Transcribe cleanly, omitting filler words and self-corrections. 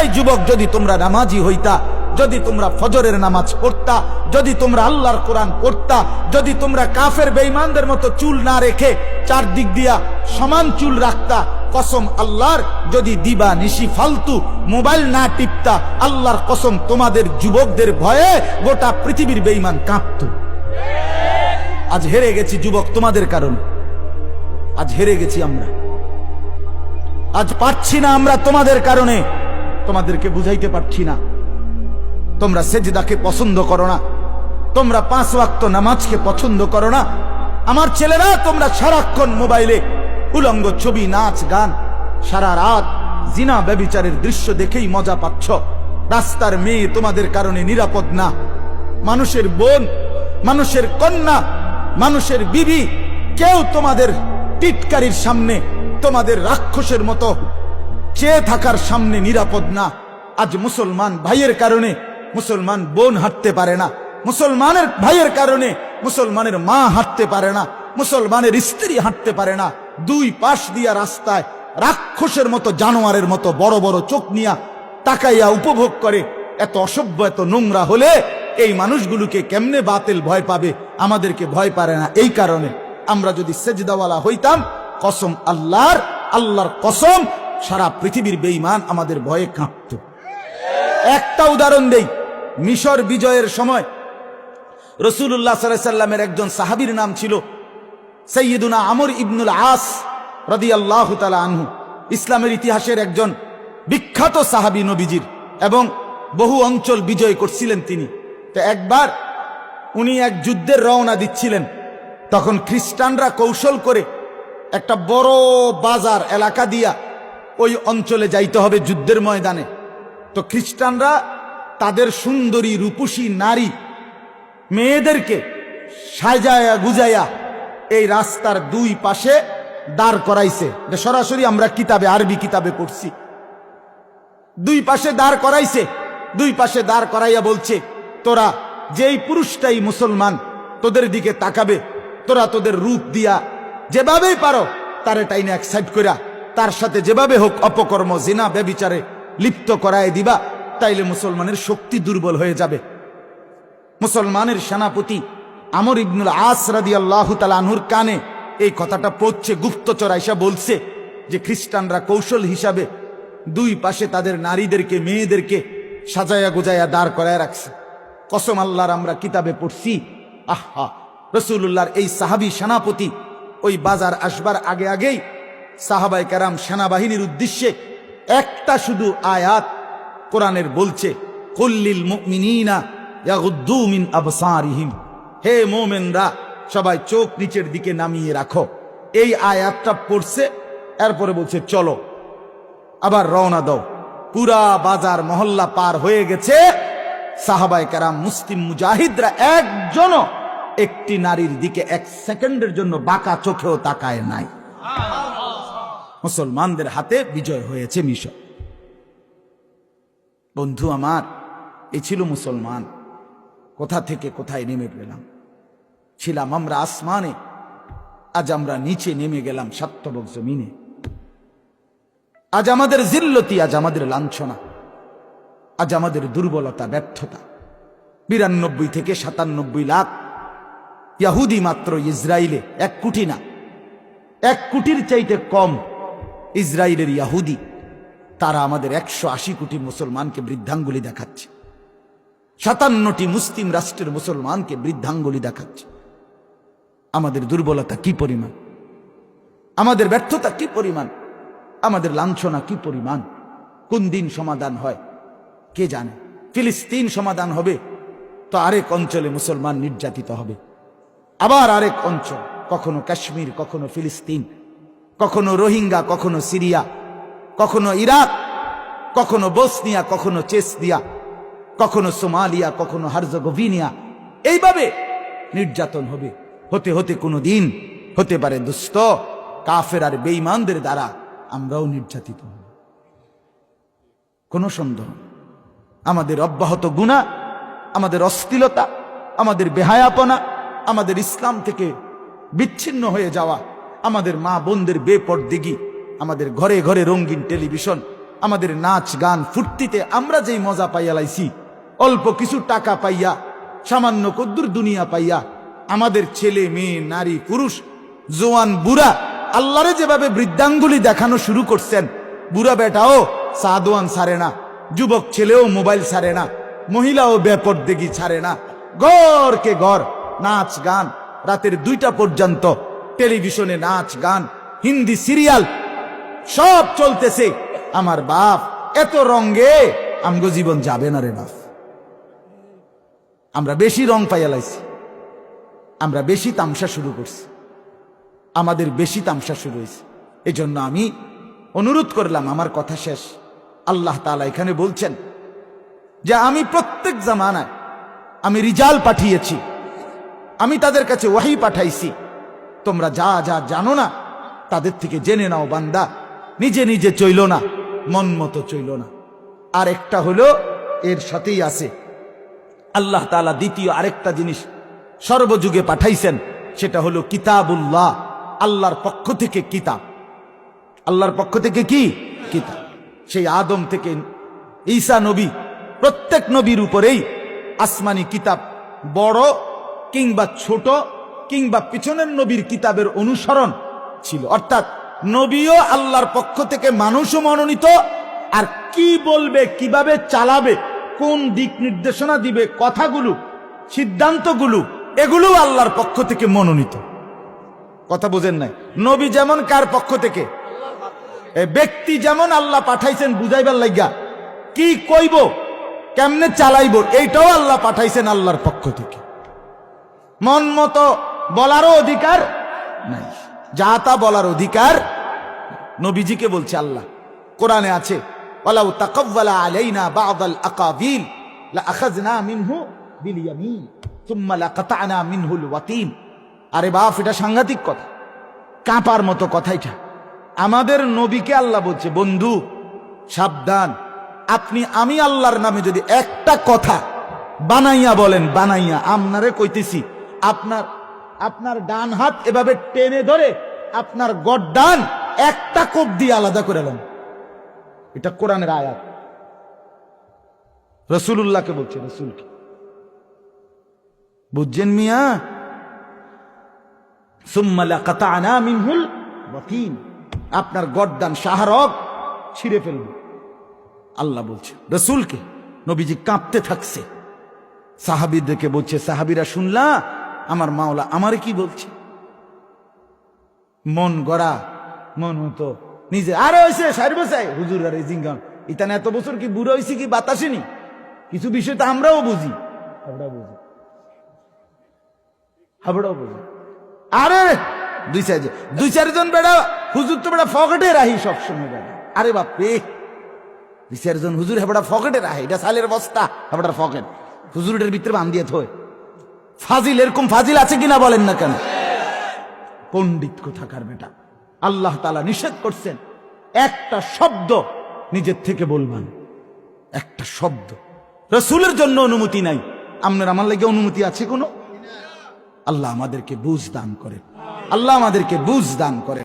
এই যুবক, যদি তোমরা নামাজি হইতা, যদি তোমরা ফজরের নামাজ পড়তা, যদি তোমরা আল্লাহর কোরআন পড়তা, যদি তোমরা কাফের বেঈমানদের মতো চুল না রেখে চারদিক দিয়া সমান চুল রাখতা, কসম আল্লাহর, যদি দিবা নিশি ফালতু মোবাইল না টিপতা, আল্লাহর কসম তোমাদের যুবকদের ভয়ে গোটা পৃথিবীর বেঈমান কাঁপত। আজ হেরে গেছি যুবক তোমাদের কারণে, আজ হেরে গেছি আমরা, আজ পারছি না আমরা তোমাদের কারণে, তোমাদেরকে বুঝাইতে পারছি না। তোমরা সেজদাকে পছন্দ করো না, তোমরা 5 ওয়াক্ত নামাজকে পছন্দ করো না। আমার ছেলেরা, তোমরা সারাক্ষণ মোবাইলে উলঙ্গ ছবি, নাচ গান, সারা রাত জিনা ব্যভিচারের দৃশ্য দেখেই মজা পাচ্ছ। রাস্তার মেয়ে তোমাদের কারণে নিরাপদ না। মানুষের বোন, মানুষের কন্যা, মানুষের বিবি, কেউ তোমাদের টিটকারির সামনে, তোমাদের রাক্ষসের মতো চেয়ে থাকার সামনে নিরাপদ না। আজ মুসলমান ভাইয়ের কারণে মুসলমান বোন হাঁটতে পারে না, মুসলমানের ভাইয়ের কারণে মুসলমানের মা হাঁটতে পারে না, মুসলমানের স্ত্রী হাঁটতে পারে না। দুই পাশ দিয়া রাস্তায় রাক্ষসের মতো, জানোয়ারের মতো বড় বড় চোখ নিয়া তাকাইয়া উপভোগ করে। এত অসভ্য, এত নোংরা হলে এই মানুষগুলোকে কেমনে বাতিল ভয় পাবে? আমাদেরকে ভয় পারে না। এই কারণে আমরা যদি সেজদাওয়ালা হইতাম, কসম আল্লাহর, আল্লাহর কসম, সারা পৃথিবীর বেঈমান আমাদের ভয়ে কাঁপত। একটা উদাহরণ দেই, মিশর বিজয়ের সময় রাসূলুল্লাহ সাল্লাল্লাহু আলাইহি সাল্লামের একজন সাহাবীর নাম ছিল সাইয়্যিদুনা আমর ইবনুল আস রাদিয়াল্লাহু তাআলা আনহু। ইসলামের ইতিহাসের একজন বিখ্যাত সাহাবী নবীজির, এবং বহু অঞ্চল বিজয় করছিলেন তিনি। তো একবার উনি এক যুদ্ধের রওনা দিচ্ছিলেন, তখন খ্রিস্টানরা কৌশল করে একটা বড় বাজার এলাকা দিয়া ওই অঞ্চলে যাইতে হবে যুদ্ধের ময়দানে। তো খ্রিস্টানরা তাদের সুন্দরী রূপসী নারী মেয়েদেরকে সাজায়া গুজায়া এই রাস্তার দুই পাশে দাঁড় করাইছে। সরাসরি আমরা কিতাবে, আরবি কিতাবে পড়ছি। দুই পাশে দাঁড় করাইছে, দুই পাশে দাঁড় করাইয়া বলছে, তোরা যেই পুরুষটাই মুসলমান তোদের দিকে তাকাবে, তোরা তোদের রূপ দিয়া যেভাবেই পারো তারে টাইনে এক সাইড কইরা তার সাথে যেভাবে হোক অপকর্ম, জিনা, ব্যভিচারে লিপ্ত করায় দিবা, তাইলে মুসলমানের শক্তি দুর্বল হয়ে যাবে। মুসলমানের সেনাপতি আমর ইবনুল আস রাদিয়াল্লাহু তাআলা আনহুর কানে এই কথাটা পৌঁছে, গুপ্তচর আইসা বলছে যে খ্রিস্টানরা কৌশল হিসাবে দুই পাশে তাদের নারীদেরকে, মেয়েদেরকে সাজায়া গুজায়া দাঁড় করায় রাখছে। কসম আল্লাহর, আমরা কিতাবে পড়ছি। আহা, রাসূলুল্লাহর এই সাহাবী সেনাপতি ওই বাজার আসবার আগে আগেই সাহাবায়ে কেরাম সেনাবাহিনীর উদ্দেশ্যে একটা শুধু আয়াত কোরআনের বলছে, কুল্লিল মুমিনিনা ইয়াগুদ্দু মিন আবসারিহিম, হে মুমিনরা সবাই চোখ নিচের দিকে নামিয়ে রাখো। এই আয়াতটা পড়ছে, এরপরে বলছে চলো আবার রওনা দাও। পুরা বাজার মহল্লা পার হয়ে গেছে, সাহাবায়ে কেরাম মুসলিম মুজাহিদরা একজনও একটি নারীর দিকে 1 সেকেন্ডের জন্য বাঁকা চোখেও তাকায় নাই। মুসলমানদের হাতে বিজয় হয়েছে মিশর। বন্ধু আমার, এ ছিল মুসলমান। কোথা থেকে কোথায় নেমে গেলাম। ছিলাম আমরা আসমানে, আজ আমরা নিচে নেমে গেলাম সাত্যবক জমিনে। আজ আমাদের জিল্লতি, আজ আমাদের লাঞ্ছনা, আজ আমাদের দুর্বলতা, ব্যর্থতা। 92 থেকে 97 লাখ ইহুদি মাত্র ইসরায়েলে, 1 কোটি না, 1 কোটির চাইতে কম ইসরায়েলের ইহুদি। তারা আমাদের 180 কোটি মুসলমানকে বৃদ্ধাঙ্গুলি দেখাচ্ছে। 57টি মুসলিম রাষ্ট্রের মুসলমানকে বৃদ্ধাঙ্গুলি দেখাচ্ছে। আমাদের দুর্বলতা কি পরিমাণ, আমাদের ব্যর্থতা কি পরিমাণ, আমাদের লাঞ্ছনা কি পরিমাণ। কোন দিন সমাধান হয় কে জানে। ফিলিস্তিন সমাধান হবে তো আরেক অঞ্চলে মুসলমান নির্যাতিত হবে, আবার আরেক অঞ্চল, কখনো কাশ্মীর, কখনো ফিলিস্তিন, কখনো রোহিঙ্গা, কখনো সিরিয়া, কখনো ইরাক, কখনো বসনিয়া, কখনো চেচনিয়া, কখনো সোমালিয়া, কখনো হার্জেগোভিনা। এইভাবে নির্যাতন হবে। হতে হতে কোনো দিন হতে পারে দুষ্ট কাফের আর বেঈমানদের দ্বারা আমরাও নির্যাতিত হব, কোনো সন্দেহ। আমাদের অব্যাহত গুনাহ, আমাদের অশ্লীলতা, আমাদের বেহায়াপনা, আমাদের ইসলাম থেকে বিচ্ছিন্ন হয়ে যাওয়া, আমাদের মা বোনদের বেপরদেগি, আমাদের ঘরে ঘরে রঙিন টেলিভিশন, আমাদের নাচ গান ফুর্তিতে আমরা যেই মজা পাইয়া লাইছি, অল্প কিছু টাকা পাইয়া, সামান্য কদ্দুর দুনিয়া পাইয়া, আমাদের ছেলে মেয়ে নারী পুরুষ জোয়ান বুড়া আল্লাহরে যেভাবে বৃদ্ধাঙ্গুলি দেখানো শুরু করছেন, বুড়া বেটাও সাদওয়ান ছাড়ে না, যুবক ছেলেও মোবাইল ছাড়ে না, মহিলাও বেপরদেগি ছাড়ে না, ঘরকে ঘর নাচ গান, রাতের 2টা পর্যন্ত টেলিভিশনে নাচ গান, হিন্দি সিরিয়াল সব চলতেছে। আমার বাপ, এত রঙে আমগো জীবন যাবে না রে বাপ। আমরা বেশি রং পাইয়া লাইছি, আমরা বেশি তামসা শুরু করছি, আমাদের বেশি তামসা শুরু হয়েছে। এই জন্য আমি অনুরোধ করলাম, আমার কথা শেষ। আল্লাহ তাআলা এখানে বলছেন যে আমি প্রত্যেক জামানায় আমি রিজাল পাঠিয়েছি, আমি তাদের কাছে ওয়াহি পাঠাইছি, তোমরা যা যা জানো না তাদের থেকে জেনে নাও বান্দা, নিজে নিজে চইল না, মন মতো চইল না। আর একটা হলো এর সাথেই আছে, আল্লাহ তাআলা দ্বিতীয় আরেকটা জিনিস সর্বযুগে পাঠাইছেন, সেটা হলো কিতাবুল্লাহ, আল্লাহর পক্ষ থেকে কিতাব। আল্লাহর পক্ষ থেকে কি কিতাব? সেই আদম থেকে ঈসা নবী, প্রত্যেক নবীর উপরেই আসমানি কিতাব, বড় কিংবা ছোট কিংবা পিছনের নবীর কিতাবের অনুসরণ ছিল। অর্থাৎ নবীও আল্লাহর পক্ষ থেকে মানুষও মনোনীত, আর কি বলবে, কিভাবে চালাবে, কোন দিক নির্দেশনা দিবে, কথাগুলো, সিদ্ধান্তগুলো, এগুলো আল্লাহর পক্ষ থেকে মনোনীত। কথা বোঝেন নাই? নবী যেমন কার পক্ষ থেকে, ব্যক্তি যেমন আল্লাহ পাঠাইছেন বুঝাইবার লাগিয়া, কি কইব, কেমনে চালাইব, এইটাও আল্লাহ পাঠাইছেন আল্লাহর পক্ষ থেকে। মন মতো বলারও অধিকার নাই, যা তা বলার অধিকার নবীজিকে বলছে আল্লাহ। কোরআনে আছে, ওয়ালাউ তাকাওয়ালা আলাইনা বা'দাল আকাবিল লাআখাযনা মিনহু বিল ইয়ামিন সুম্মা লাকাতা'না মিনহুল ওয়াতিন। আরে বাপ, এটা সাংঘাতিক কথা, কাঁপার মতো কথা। এটা আমাদের নবীকে আল্লাহ বলছে, বন্ধু সাবধান, আপনি আমি আল্লাহর নামে যদি একটা কথা বানাইয়া বলেন, বানাইয়া আপনারে কইতেছি, আপনার ডান হাত এভাবে টেনে ধরে আপনার গর্দান একটা কোপ দিয়ে আলাদা করে নেন। এটা কোরআনের আয়াত, রাসূলুল্লাহকে বলছে, রাসূলকে। বুঝছেন মিয়া? সুম্মা লাকাতা'না মিনহুল ওয়াতিন, আপনার গর্দান শাহরগ ছিঁড়ে ফেলব, আল্লাহ বলছে রাসূলকে। নবীজি কাঁপতে থাকছে, সাহাবীদেরকে বলছে, সাহাবীরা শুনলা আমার মাওলা আমারে কি বলছে? মন গড়া, মন হতো নিজে, আরে হয়েছে সারি বসাই হুজুর, আরে জিঙ্গান ইতানে এত বছর কি বুড়ো হয়েছি কি বাতাসেনি, কিছু বিষয় তো আমরাও বুঝি, হাবড়াও বুঝি। আরে দুই চারজন বেড়া হুজুর তো বেড়া ফকেটে রাহি সবসময় বেড়া। আরে বাপরে, 2-4 জন হুজুর হেবড়া ফকেটে রাহে, এটা সালের বস্তা, হেবড়ার ফকেট হুজুরের ভিতরে বান্ধিয়ে থয়। ফাজিল, এরকম ফাজিল আছে কিনা বলেন না কেন? পণ্ডিত কোথাকার বেটা। আল্লাহ তাআলা নিষেধ করছেন, একটা শব্দ নিজের থেকে বলবেন, একটা শব্দ। রাসূলের জন্য অনুমতি নাই, আপনার আমার লাগে অনুমতি আছে কোনো? আল্লাহ আমাদেরকে বুঝ দান করে, আল্লাহ আমাদেরকে বুঝ দান করে।